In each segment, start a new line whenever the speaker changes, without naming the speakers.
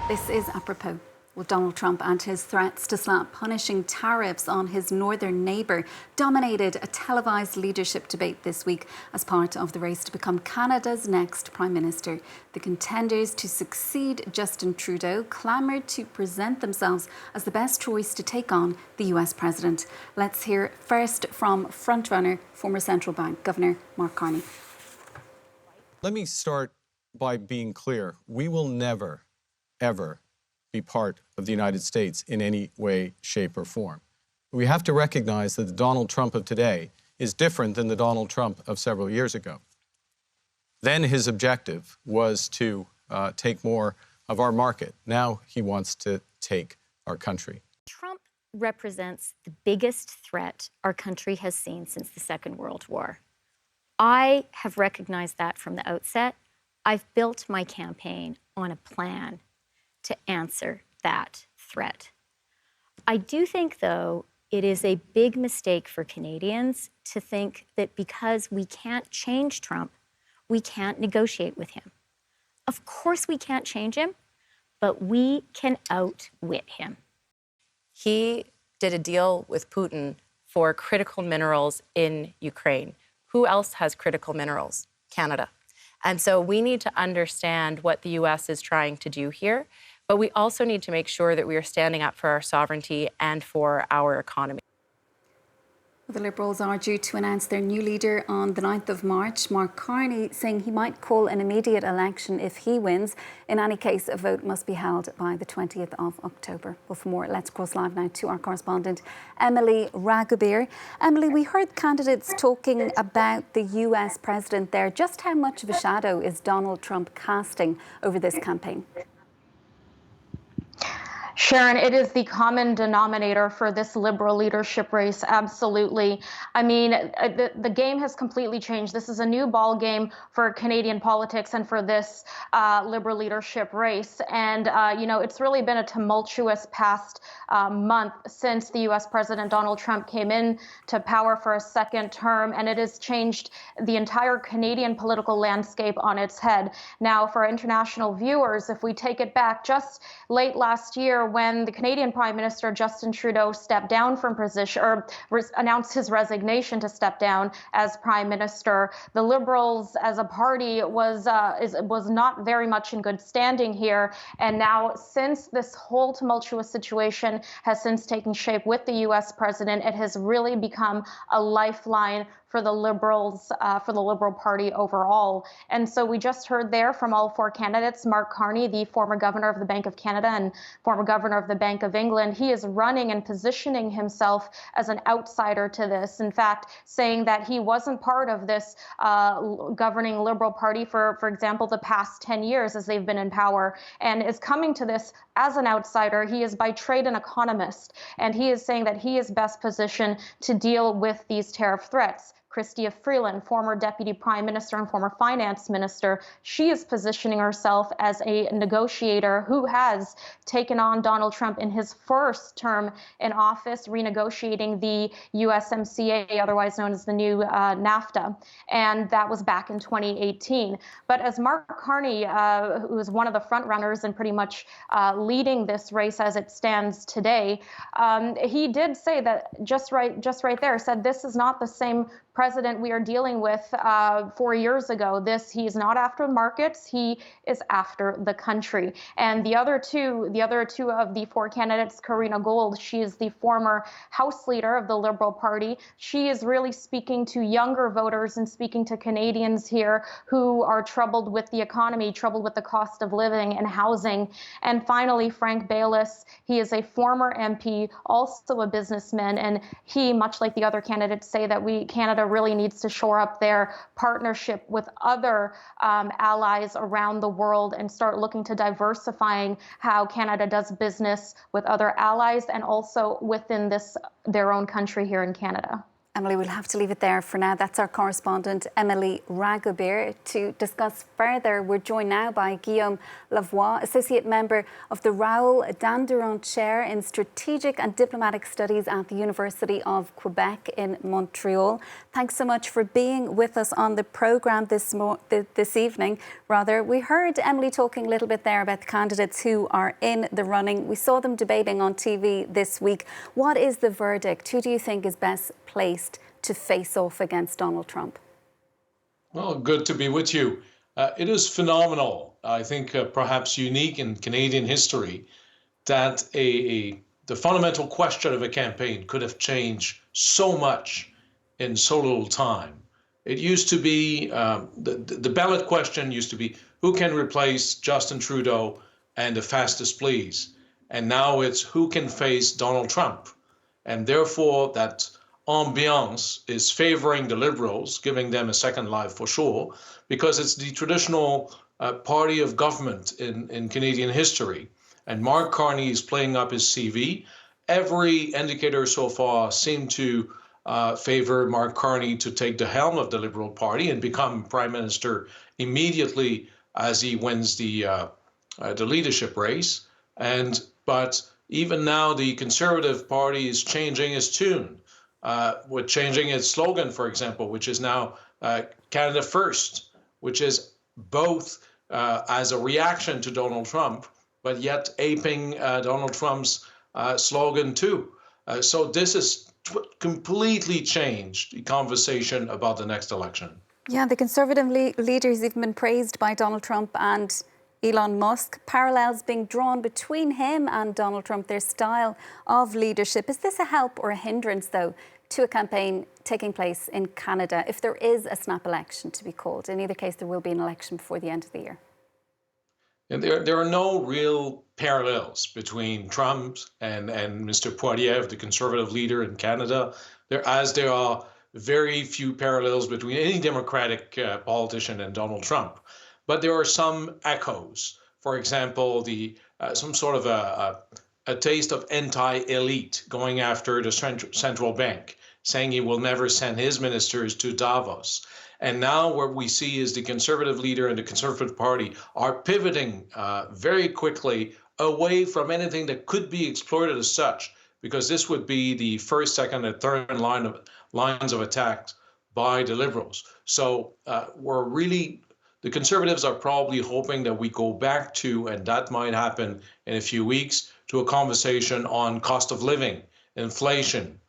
This is apropos. Well, Donald Trump and his threats to slap punishing tariffs on his northern neighbour dominated a televised leadership debate this week as part of the race to become Canada's next Prime Minister. The contenders to succeed Justin Trudeau clamoured to present themselves as the best choice to take on the US President. Let's hear first from frontrunner, former Central Bank Governor Mark Carney.
Let me start by being clear. We will never, ever be part of the United States in any way, shape, or form. We have to recognize that the Donald Trump of today is different than the Donald Trump of several years ago. Then his objective was to take more of our market. Now he wants to take our country.
Trump represents the biggest threat our country has seen since the Second World War. I have recognized that from the outset. I've built my campaign on a plan to answer that threat. I do think, though, it is a big mistake for Canadians to think that because we can't change Trump, we can't negotiate with him. Of course we can't change him, but we can outwit him.
He did a deal with Putin for critical minerals in Ukraine. Who else has critical minerals? Canada. And so we need to understand what the US is trying to do here, but we also need to make sure that we are standing up for our sovereignty and for our economy.
The Liberals are due to announce their new leader on the 9th of March. Mark Carney saying he might call an immediate election if he wins. In any case, a vote must be held by the 20th of October. Well, for more, let's cross live now to our correspondent, Emily Ragubir. Emily, we heard candidates talking about the US president there. Just how much of a shadow is Donald Trump casting over this campaign?
Sharon, it is the common denominator for this Liberal leadership race, absolutely. I mean, the game has completely changed. This is a new ball game for Canadian politics and for this Liberal leadership race. And, you know, it's really been a tumultuous past month since the U.S. President Donald Trump came in to power for a second term, and it has changed the entire Canadian political landscape on its head. Now, for international viewers, if we take it back just late last year, when the Canadian Prime Minister Justin Trudeau stepped down from position, or announced his resignation to step down as Prime Minister, the Liberals as a party was not very much in good standing here. And now, since this whole tumultuous situation has since taken shape with the U.S. president, it has really become a lifeline for the Liberals, for the Liberal Party overall. And so we just heard there from all four candidates, Mark Carney, the former governor of the Bank of Canada and former governor of the Bank of England. He is running and positioning himself as an outsider to this. In fact, saying that he wasn't part of this governing Liberal Party for example, the past 10 years as they've been in power, and is coming to this as an outsider. He is by trade an economist, and he is saying that he is best positioned to deal with these tariff threats. Chrystia Freeland, former Deputy Prime Minister and former Finance Minister, she is positioning herself as a negotiator who has taken on Donald Trump in his first term in office, renegotiating the USMCA, otherwise known as the new NAFTA, and that was back in 2018. But as Mark Carney, who is one of the front runners and pretty much leading this race as it stands today, he did say that just right there, said this is not the same president we are dealing with 4 years ago. He is not after markets, he is after the country. And the other two of the four candidates, Karina Gold, she is the former House Leader of the Liberal Party. She is really speaking to younger voters and speaking to Canadians here who are troubled with the economy, troubled with the cost of living and housing. And finally, Frank Baylis, he is a former MP, also a businessman, and he, much like the other candidates, say that Canada really needs to shore up their partnership with other allies around the world and start looking to diversifying how Canada does business with other allies and also within their own country here in Canada.
Emily, we'll have to leave it there for now. That's our correspondent, Emily Ragobir. To discuss further, we're joined now by Guillaume Lavoie, Associate Member of the Raoul-Dandurand Chair in Strategic and Diplomatic Studies at the University of Quebec in Montreal. Thanks so much for being with us on the programme this evening. We heard Emily talking a little bit there about the candidates who are in the running. We saw them debating on TV this week. What is the verdict? Who do you think is best placed to face off against Donald Trump?
Well, good to be with you. It is phenomenal, I think perhaps unique in Canadian history, that the fundamental question of a campaign could have changed so much in so little time. It used to be, the ballot question used to be, who can replace Justin Trudeau and the fastest please? And now it's who can face Donald Trump? And therefore that ambiance is favoring the Liberals, giving them a second life for sure, because it's the traditional party of government in Canadian history. And Mark Carney is playing up his CV. Every indicator so far seemed to favor Mark Carney to take the helm of the Liberal Party and become Prime Minister immediately as he wins the leadership race. But even now, the Conservative Party is changing its tune. With changing its slogan, for example, which is now Canada First, which is both as a reaction to Donald Trump, but yet aping Donald Trump's slogan too. So this has completely changed the conversation about the next election.
Yeah, the Conservative leaders have been praised by Donald Trump and Elon Musk. Parallels being drawn between him and Donald Trump, their style of leadership. Is this a help or a hindrance, though, to a campaign taking place in Canada if there is a snap election to be called? In either case, there will be an election before the end of the year.
And there are no real parallels between Trump and Mr. Poilievre, the Conservative leader in Canada, there are very few parallels between any Democratic politician and Donald Trump. But there are some echoes. For example, some sort of a taste of anti-elite going after the central bank, saying he will never send his ministers to Davos. And now what we see is the Conservative leader and the Conservative Party are pivoting very quickly away from anything that could be exploited as such, because this would be the first, second, and third lines of attack by the Liberals. So the Conservatives are probably hoping that we go back to, and that might happen in a few weeks, to a conversation on cost of living, inflation,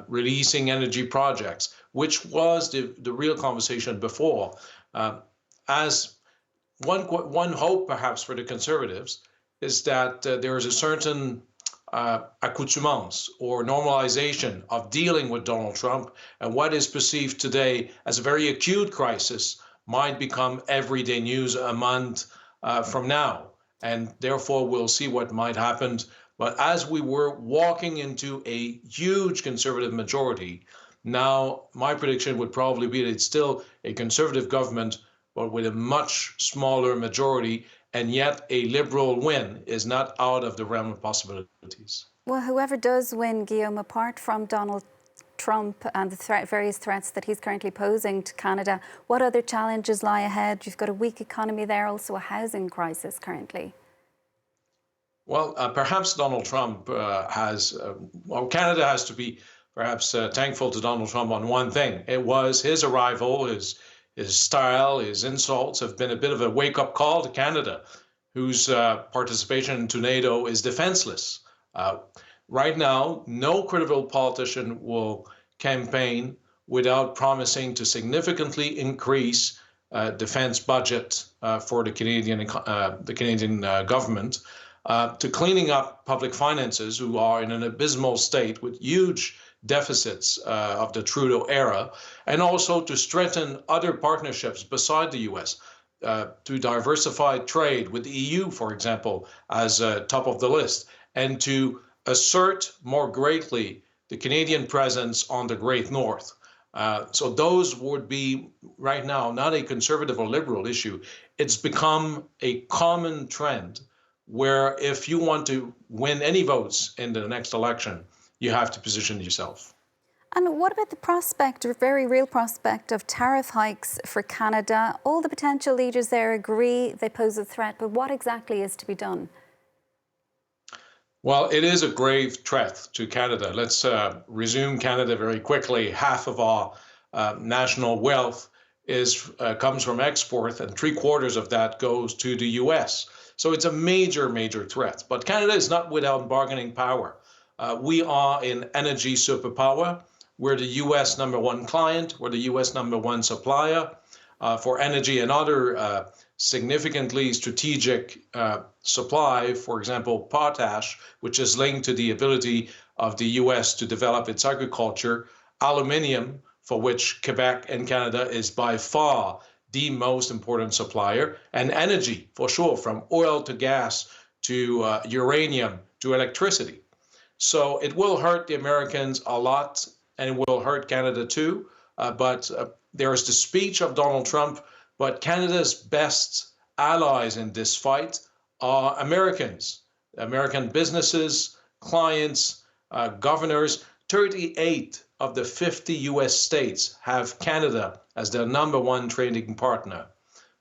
releasing energy projects, which was the real conversation before. As one hope, perhaps, for the Conservatives is that there is a certain accoutumance or normalization of dealing with Donald Trump, and what is perceived today as a very acute crisis might become everyday news a month from now. And therefore, we'll see what might happen. But as we were walking into a huge Conservative majority, now my prediction would probably be that it's still a Conservative government, but with a much smaller majority, and yet a Liberal win is not out of the realm of possibilities.
Well, whoever does win, Guillaume, apart from Donald Trump and the various threats that he's currently posing to Canada, what other challenges lie ahead? You've got a weak economy there, also a housing crisis currently.
Well, perhaps Donald Trump Canada has to be perhaps thankful to Donald Trump on one thing. It was his arrival, his style, his insults have been a bit of a wake-up call to Canada, whose participation in NATO is defenseless. Right now, no credible politician will campaign without promising to significantly increase defense budget for the Canadian government, to cleaning up public finances, who are in an abysmal state with huge deficits of the Trudeau era, and also to strengthen other partnerships beside the U.S., to diversify trade with the EU, for example, as top of the list, and to assert more greatly the Canadian presence on the Great North. So those would be right now not a Conservative or Liberal issue. It's become a common trend where if you want to win any votes in the next election, you have to position yourself.
And what about the prospect, or very real prospect, of tariff hikes for Canada? All the potential leaders there agree they pose a threat, but what exactly is to be done?
Well, it is a grave threat to Canada. Let's resume Canada very quickly. Half of our national wealth comes from export, and 3/4 of that goes to the US. So it's a major, major threat. But Canada is not without bargaining power. We are an energy superpower. We're the US #1 client. We're the US #1 supplier for energy and other significantly strategic supply, for example, potash, which is linked to the ability of the US to develop its agriculture, aluminium, for which Quebec and Canada is by far the most important supplier, and energy, for sure, from oil to gas to uranium to electricity. So it will hurt the Americans a lot, and it will hurt Canada too. But there is the speech of Donald Trump, but Canada's best allies in this fight are Americans, American businesses, clients, governors. 38 of the 50 US states have Canada as their #1 trading partner.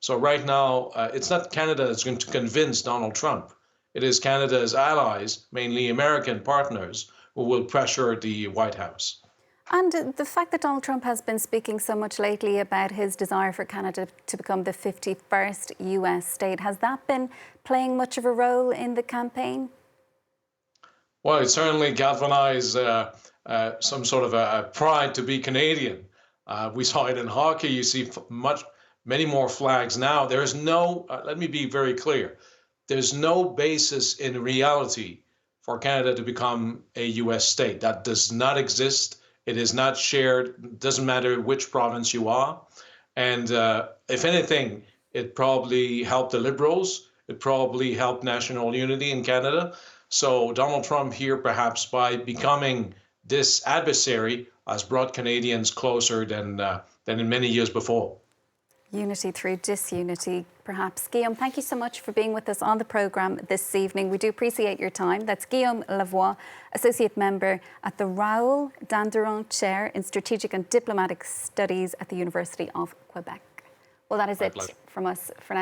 So right now, it's not Canada that's going to convince Donald Trump. It is Canada's allies, mainly American partners, who will pressure the White House.
And the fact that Donald Trump has been speaking so much lately about his desire for Canada to become the 51st US state, has that been playing much of a role in the campaign?
Well, it certainly galvanized some sort of a pride to be Canadian. We saw it in hockey. You see many more flags now. There is no, let me be very clear, there's no basis in reality for Canada to become a US state. That does not exist. It is not shared. It doesn't matter which province you are. And if anything, it probably helped the Liberals. It probably helped national unity in Canada. So Donald Trump here, perhaps by becoming this adversary, has brought Canadians closer than in many years before.
Unity through disunity, perhaps. Guillaume, thank you so much for being with us on the programme this evening. We do appreciate your time. That's Guillaume Lavoie, Associate Member at the Raoul-Dandurand Chair in Strategic and Diplomatic Studies at the University of Quebec. Well, that is it from us for now.